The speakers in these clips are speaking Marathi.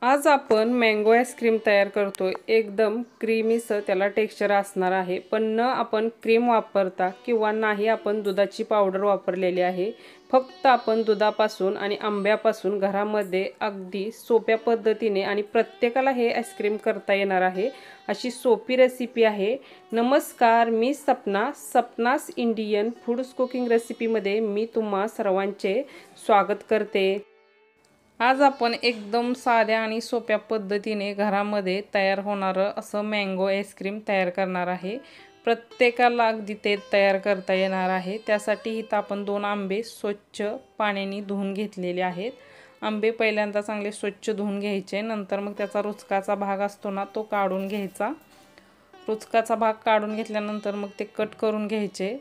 आज आपण मँगो आईस्क्रीम तयार करतोय। एकदम क्रीमीसं त्याला टेक्स्चर असणार आहे, पण न आपण क्रीम वापरता किंवा नाही आपण दुधाची पावडर वापरलेली आहे। फक्त आपण दुधापासून आणि आंब्यापासून घरामध्ये अगदी सोप्या पद्धतीने आणि प्रत्येकाला हे आईस्क्रीम करता येणार आहे अशी सोपी रेसिपी आहे। नमस्कार, मी सपना, सपनास इंडियन फूड्स कुकिंग रेसिपीमध्ये मी तुम्हा सर्वांचे स्वागत करते। आज आपण एकदम साध्या आणि सोप्या पद्धतीने घरामध्ये तयार होणारं असं मँगो आईस्क्रीम तयार करणार आहे। प्रत्येकाला अगदी ते तयार करता येणार आहे। त्यासाठी इथं आपण 2 आंबे स्वच्छ पाण्याने धुवून घेतलेले आहेत। आंबे पहिल्यांदा चांगले स्वच्छ धुवून घ्यायचे, नंतर मग त्याचा रुचकाचा भाग असतो ना तो काढून घ्यायचा। रुचकाचा भाग काढून घेतल्यानंतर मग ते कट करून घ्यायचे।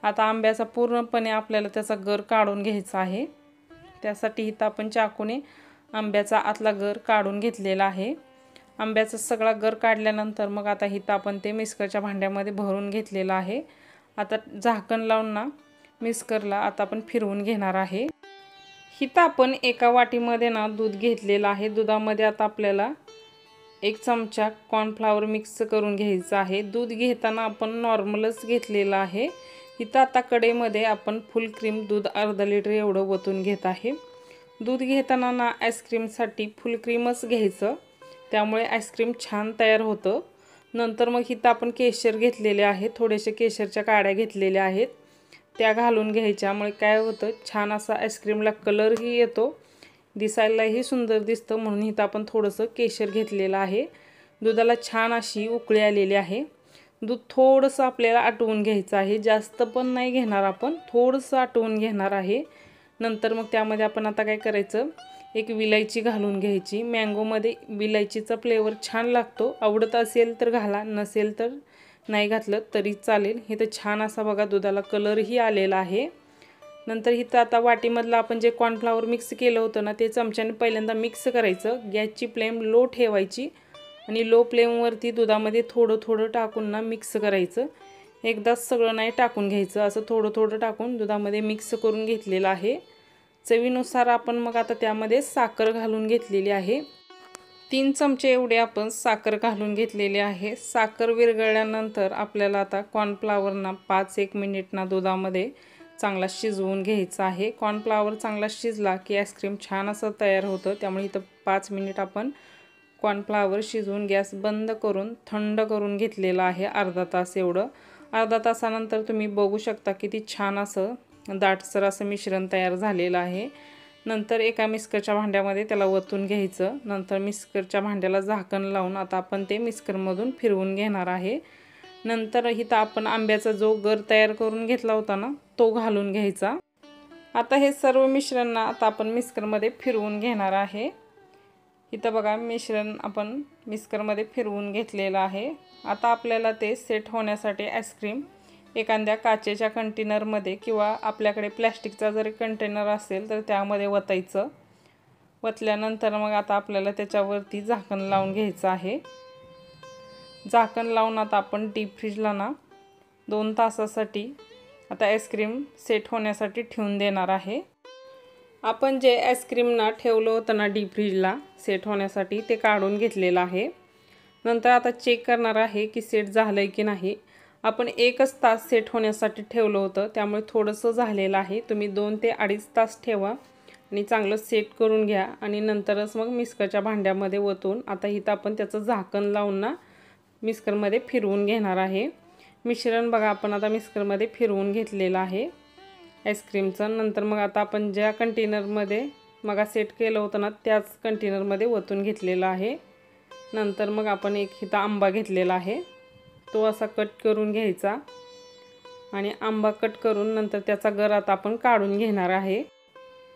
आता आंब्याचा पूर्णपणे आपल्याला त्याचा गर काढून घ्यायचा आहे। त्यासाठी इथं आपण चाकूने आंब्याचा आतला गर काढून घेतलेला आहे। आंब्याचा सगळा गर काढल्यानंतर मग आता इथं आपण ते मिक्सरच्या भांड्यामध्ये भरून घेतलेला आहे। आता झाकण लावून ना मिक्सरला आता आपण फिरवून घेणार आहे। इथं आपण एका वाटीमध्ये ना दूध घेतलेलं आहे। दुधामध्ये आता आपल्याला 1 चमचा कॉर्नफ्लॉवर मिक्स करून घ्यायचं आहे। दूध घेताना आपण नॉर्मलच घेतलेलं आहे। इथं आता कढईमध्ये आपण फुल क्रीम दूध अर्धा लिटर एवढं ओतून घेत आहे। दूध घेताना ना आईस्क्रीमसाठी फुल क्रीमच घ्यायचं, त्यामुळे आईस्क्रीम छान तयार होतं। नंतर मग इथं आपण केशर घेतलेले आहे, थोडेसे केशरच्या काड्या घेतलेल्या आहेत, त्या घालून घ्यायच्यामुळे काय होतं छान असा आईस्क्रीमला कलरही येतो, दिसायलाही सुंदर दिसतं। म्हणून इथं आपण थोडंसं केशर घेतलेलं आहे। दुधाला छान अशी उकळी आलेली आहे। दूध थोडंसं आपल्याला आटवून घ्यायचं आहे, जास्त पण नाही घेणार आपण, थोडंसं आटवून घेणार आहे। नंतर मग त्यामध्ये आपण आता काय करायचं, एक विलायची घालून घ्यायची। मँगोमध्ये विलायचीचा फ्लेवर छान लागतो, आवडत असेल तर घाला, नसेल तर नाही घातलं तरी चालेल। इथं छान असा बघा दुधाला कलरही आलेला आहे। नंतर इथं आता वाटीमधलं आपण जे कॉर्नफ्लॉवर मिक्स केलं होतं ना ते चमच्याने पहिल्यांदा मिक्स करायचं। गॅसची फ्लेम लो ठेवायची आणि लो फ्लेमवरती दुधामध्ये थोडं थोडं टाकून ना मिक्स करायचं। एकदाच सगळं नाही टाकून घ्यायचं, असं थोडं थोडं टाकून दुधामध्ये मिक्स करून घेतलेलं आहे। चवीनुसार आपण मग आता त्यामध्ये साखर घालून घेतलेली आहे। 3 चमचे एवढे आपण साखर घालून घेतलेली आहे। साखर विरघळल्यानंतर आपल्याला आता कॉर्नफ्लॉवर ना 5-1 मिनिट ना दुधामध्ये चांगला शिजवून घ्यायचा आहे। कॉर्नफ्लॉवर चांगला शिजला की आईस्क्रीम छान असं तयार होतं, त्यामुळे इथं 5 मिनिट आपण कॉर्नफ्लॉवर शिजवून गॅस बंद करून थंड करून घेतलेला आहे, अर्धा तास एवढं। अर्धा तासानंतर तुम्ही बघू शकता किती छान असं दाटसर असं मिश्रण तयार झालेलं आहे। नंतर एका मिक्सरच्या भांड्यामध्ये त्याला ओतून घ्यायचं। नंतर मिक्सरच्या भांड्याला झाकण लावून आता आपण ते मिक्सरमधून फिरवून घेणार आहे। नंतर इथं आपण आंब्याचा जो गर तयार करून घेतला होता ना तो घालून घ्यायचा। आता हे सर्व मिश्रण ना आता आपण मिक्सरमध्ये फिरवून घेणार आहे। इथं बघा मिश्रण आपण मिक्सरमध्ये फिरवून घेतलेलं आहे। आता आपल्याला ते सेट होण्यासाठी आईस्क्रीम एखाद्या काचेच्या कंटेनरमध्ये किंवा आपल्याकडे प्लॅस्टिकचा जरी कंटेनर असेल तर त्यामध्ये ओतायचं। ओतल्यानंतर मग आता आपल्याला त्याच्यावरती झाकण लावून घ्यायचं आहे। झाकण लावून आता आपण डीप फ्रीजला ना 2 तासासाठी आता आईस्क्रीम सेट होण्यासाठी ठेवून देणार आहे। आपण जे आईस्क्रीम ना ठेवलं होतं ना डीप फ्रीजला सेट होण्यासाठी ते काढून घेतलेलं आहे। नंतर आता चेक करणार आहे की सेट झालंय की नाही। आपण 1च तास सेट होण्यासाठी ठेवलं होतं, त्यामुळे थोडंसं झालेलं आहे। तुम्ही 2 ते 2.5 तास ठेवा आणि चांगलं सेट करून घ्या आणि नंतरच मग मिक्सरच्या भांड्यामध्ये ओतून आता इथं आपण त्याचं झाकण लावून ना मिक्सरमध्ये फिरवून घेणार आहे। मिश्रण बघा आपण आता मिक्सरमध्ये फिरवून घेतलेलं आहे आईस्क्रीमचं। नंतर मग आता आपण ज्या कंटेनरमध्ये मग सेट केलं होतं ना त्याच कंटेनरमध्ये ओतून घेतलेलं आहे। नंतर मग आपण एक इथं आंबा घेतलेला आहे, तो असा कट करून घ्यायचा आणि आंबा कट करून नंतर त्याचा गर आता आपण काढून घेणार आहे।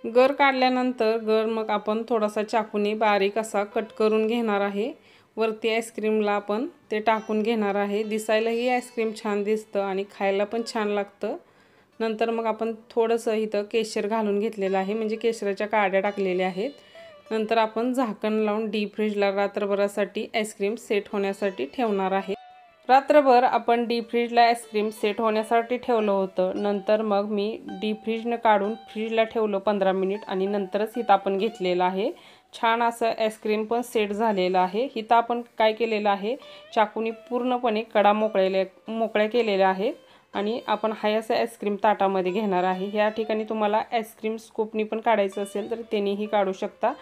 गर काढल्यानंतर गर मग आपण थोडासा चाकूने बारीक असा कट करून घेणार आहे। वरती आईस्क्रीमला आपण ते टाकून घेणार आहे। दिसायलाही आईस्क्रीम छान दिसतं आणि खायला पण छान लागतं। नंतर मग आपण थोडंसं इथं केशर घालून घेतलेलं आहे, म्हणजे केशराच्या काड्या टाकलेल्या आहेत। नंतर आपण झाकण लावून डीप फ्रीजला रात्रभरासाठी आईस्क्रीम सेट होण्यासाठी ठेवणार आहे। रात्रभर आपण डीप फ्रीजला आईस्क्रीम सेट होण्यासाठी ठेवलं होतं। नंतर मग मी डीप फ्रीजनं काढून फ्रीजला ठेवलं 15 मिनिट आणि नंतरच इथं आपण घेतलेलं आहे। छान असं आईस्क्रीम पण सेट झालेलं आहे। इथं आपण काय केलेलं आहे, चाकूने पूर्णपणे कडा मोकळ्या केलेल्या आहेत आणि आपण हाय असं आईस्क्रीम ताटामध्ये घेणार आहे। या ठिकाणी तुम्हाला आईस्क्रीम स्कूपनी पण काढायचं असेल तर तेनेही काढू शकता।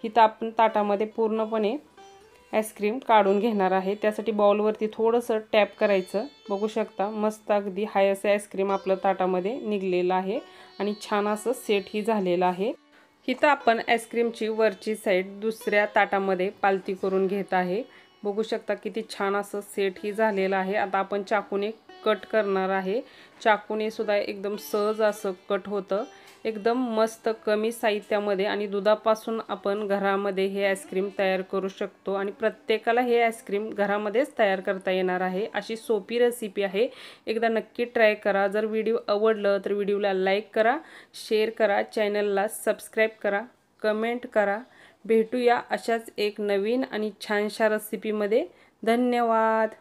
इथं आपण ताटामध्ये पूर्णपणे आईस्क्रीम काढून घेणार आहे। त्यासाठी बाउलवरती थोडंसं टॅप करायचं। बघू शकता मस्त अगदी हाय असं आईस्क्रीम आपलं ताटामध्ये निघलेलं आहे आणि छान असं सेटही झालेलं आहे। इथं आपण आईस्क्रीमची वरची साईड दुसऱ्या ताटामध्ये पालती करून घेत आहे। बघू शकता किती छान असं सेटही झालेलं आहे। आता आपण चाकूने कट करणार आहे। चाकूने सुद्धा एकदम सहज असं कट होतं। एकदम मस्त कमी साहित्यामध्ये आणि दुधापासून आपण घरामध्ये हे आईस्क्रीम तयार करू शकतो आणि प्रत्येकाला हे आईस्क्रीम घरामध्येच तयार करता येणार आहे। अशी सोपी रेसिपी आहे, एकदा नक्की ट्राय करा। जर व्हिडिओ आवडलं तर व्हिडिओला लाईक करा, शेअर करा, चॅनलला सबस्क्राईब करा, कमेंट करा। भेटूया अशाच एक नवीन आणि छानशा रेसिपीमध्ये। धन्यवाद।